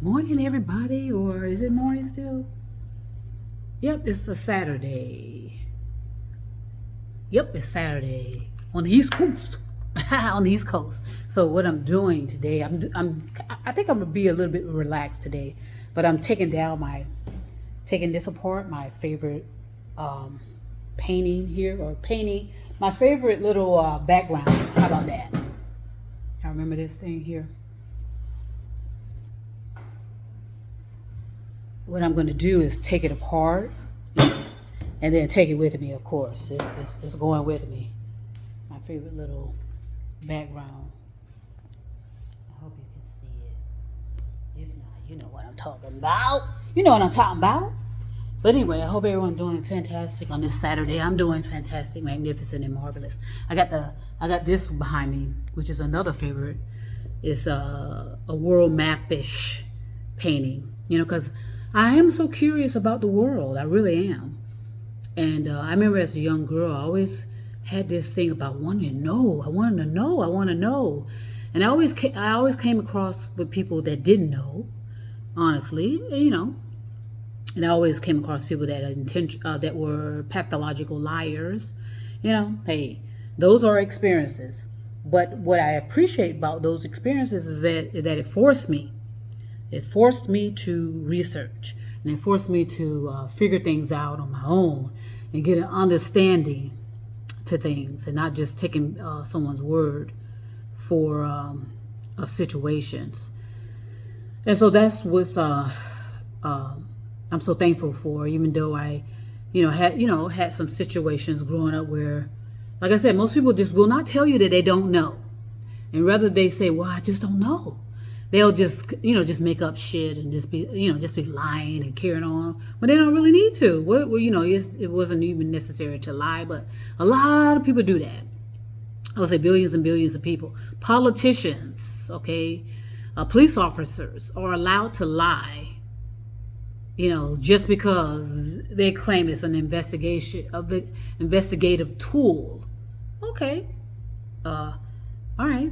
Morning, everybody, or is it morning still? Yep, it's a Saturday. Yep, it's Saturday on the East Coast. On the East Coast. So what I'm doing today, I think I'm gonna be a little bit relaxed today, but I'm taking this apart. My favorite painting here, or painting my favorite little background. How about that? I remember this thing here. What I'm going to do is take it apart and then take it with me, of course. It's going with me. My favorite little background. I hope you can see it. If not, you know what I'm talking about. You know what I'm talking about. But anyway, I hope everyone's doing fantastic on this Saturday. I'm doing fantastic, magnificent, and marvelous. I got this behind me, which is another favorite. It's a world map-ish painting. Because I am so curious about the world. I really am. And I remember as a young girl, I always had this thing about wanting to know. I wanted to know. I want to know. And I always came across with people that didn't know, honestly, And I always came across people that were pathological liars. Hey, those are experiences. But what I appreciate about those experiences is that it forced me. It forced me to research, and it forced me to figure things out on my own and get an understanding to things, and not just taking someone's word for situations. And so that's what I'm so thankful for, even though I, had some situations growing up where, like I said, most people just will not tell you that they don't know, and rather they say, "Well, I just don't know." They'll just make up shit and just be lying and carrying on when they don't really need to. Well, it wasn't even necessary to lie, but a lot of people do that. I would say billions and billions of people. Politicians, okay, police officers are allowed to lie, just because they claim it's an investigative tool. Okay, all right.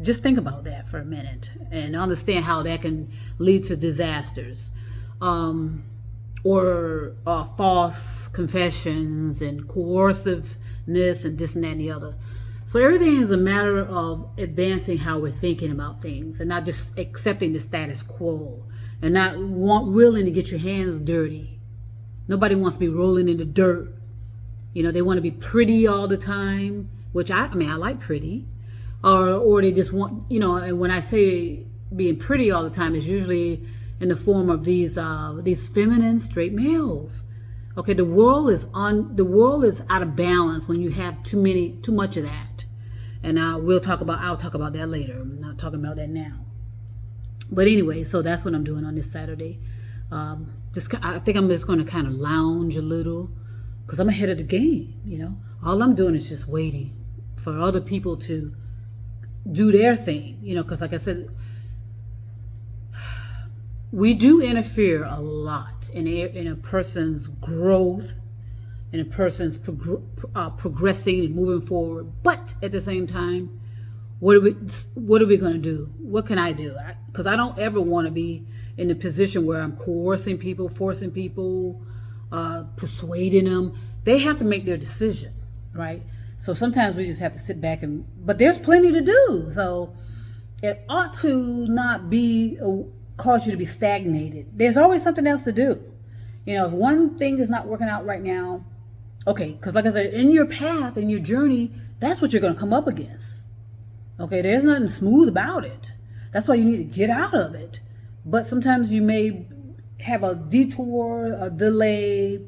Just think about that for a minute and understand how that can lead to disasters, or false confessions and coerciveness and this and that and the other. So everything is a matter of advancing how we're thinking about things, and not just accepting the status quo, and not willing to get your hands dirty. Nobody wants to be rolling in the dirt. They want to be pretty all the time, which I like pretty. Or they just want, and when I say being pretty all the time, it's usually in the form of these feminine straight males. Okay, the world is out of balance when you have too much of that. And I'll talk about that later. I'm not talking about that now. But anyway, so that's what I'm doing on this Saturday. I think I'm just going to kind of lounge a little, because I'm ahead of the game. All I'm doing is just waiting for other people to do their thing, because like I said, we do interfere a lot in a person's growth, in a person's progressing and moving forward. But at the same time, what are we going to do? What can I do? Because I don't ever want to be in a position where I'm coercing people, forcing people, persuading them. They have to make their decision, right? So sometimes we just have to sit back but there's plenty to do. So it ought to not cause you to be stagnated. There's always something else to do. If one thing is not working out right now, okay, because like I said, in your path, in your journey, that's what you're going to come up against. Okay, there's nothing smooth about it. That's why you need to get out of it. But sometimes you may have a detour, a delay,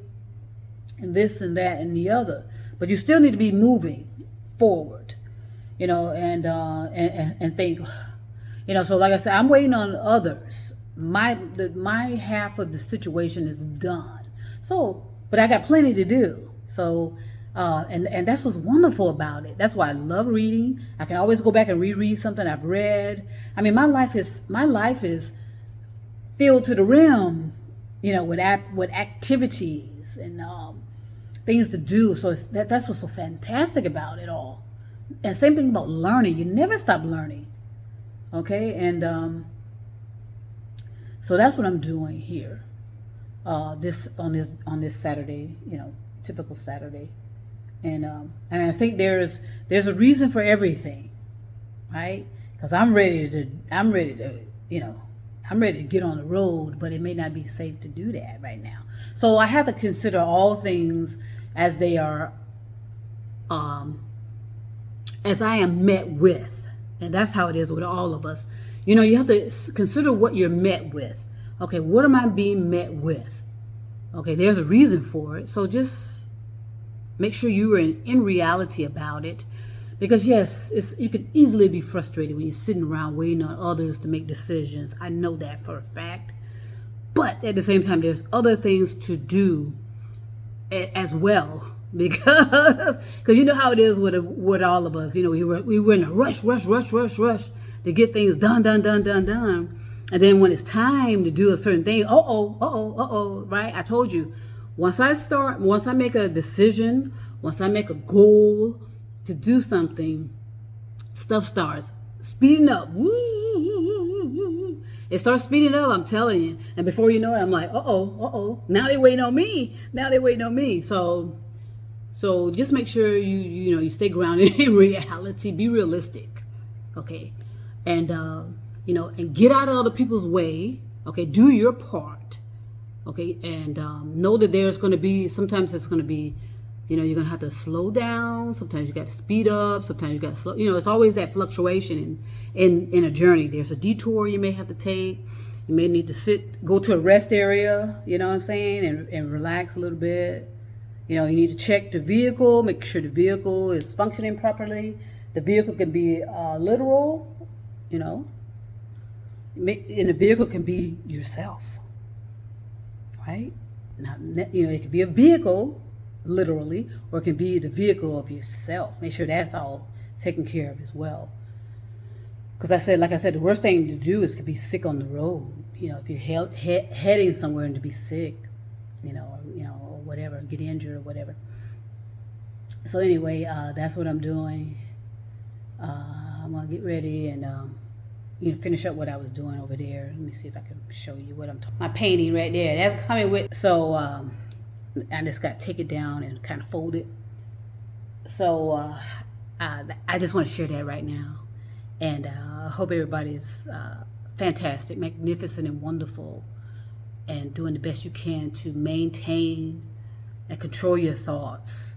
and this and that and the other. But you still need to be moving forward, and think, so like I said, I'm waiting on others. My half of the situation is done. So, but I got plenty to do. So, and that's what's wonderful about it. That's why I love reading. I can always go back and reread something I've read. My life is filled to the rim, with activities and things to do. So that's what's so fantastic about it all. And same thing about learning. You never stop learning. Okay, and So that's what I'm doing here. This on this Saturday, typical Saturday, and I think there's a reason for everything, right? Because I'm ready to get on the road, but it may not be safe to do that right now. So I have to consider all things as they are, as I am met with, and that's how it is with all of us. You have to consider what you're met with. Okay, what am I being met with? Okay, there's a reason for it. So just make sure you are in reality about it. Because yes, you can easily be frustrated when you're sitting around waiting on others to make decisions. I know that for a fact. But at the same time, there's other things to do as well. Because you know how it is with all of us. We were in a rush to get things done. And then when it's time to do a certain thing, right? I told you, once I make a decision, once I make a goal to do something, stuff starts speeding up. It starts speeding up, I'm telling you. And before you know it, I'm like, now they waiting on me. So just make sure you stay grounded in reality. Be realistic, okay? And and get out of other people's way. Okay, do your part. Okay, and know that sometimes it's going to be, you're going to have to slow down. Sometimes you got to speed up. Sometimes you got to slow. It's always that fluctuation in a journey. There's a detour you may have to take. You may need to go to a rest area, you know what I'm saying, and relax a little bit. You need to check the vehicle, make sure the vehicle is functioning properly. The vehicle can be literal, and the vehicle can be yourself, right? It can be a vehicle, literally, or it can be the vehicle of yourself. Make sure that's all taken care of as well. Because like I said, the worst thing to do is to be sick on the road. If you're heading somewhere and to be sick, or whatever, get injured or whatever. So anyway, that's what I'm doing. I'm gonna get ready and finish up what I was doing over there. Let me see if I can show you what I'm talking. My painting right there. That's coming with. So I just got to take it down and kind of fold it. So I just want to share that right now, and I hope everybody's fantastic, magnificent, and wonderful, and doing the best you can to maintain and control your thoughts.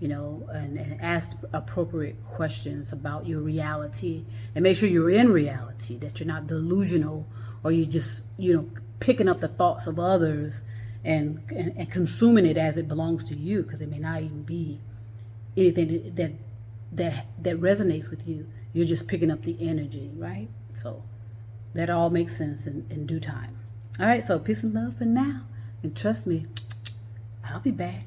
And ask appropriate questions about your reality, and make sure you're in reality, that you're not delusional, or you just, picking up the thoughts of others and consuming it as it belongs to you, because it may not even be anything that resonates with you. You're just picking up the energy, right? So that all makes sense in due time. All right, so peace and love for now, and trust me, I'll be back.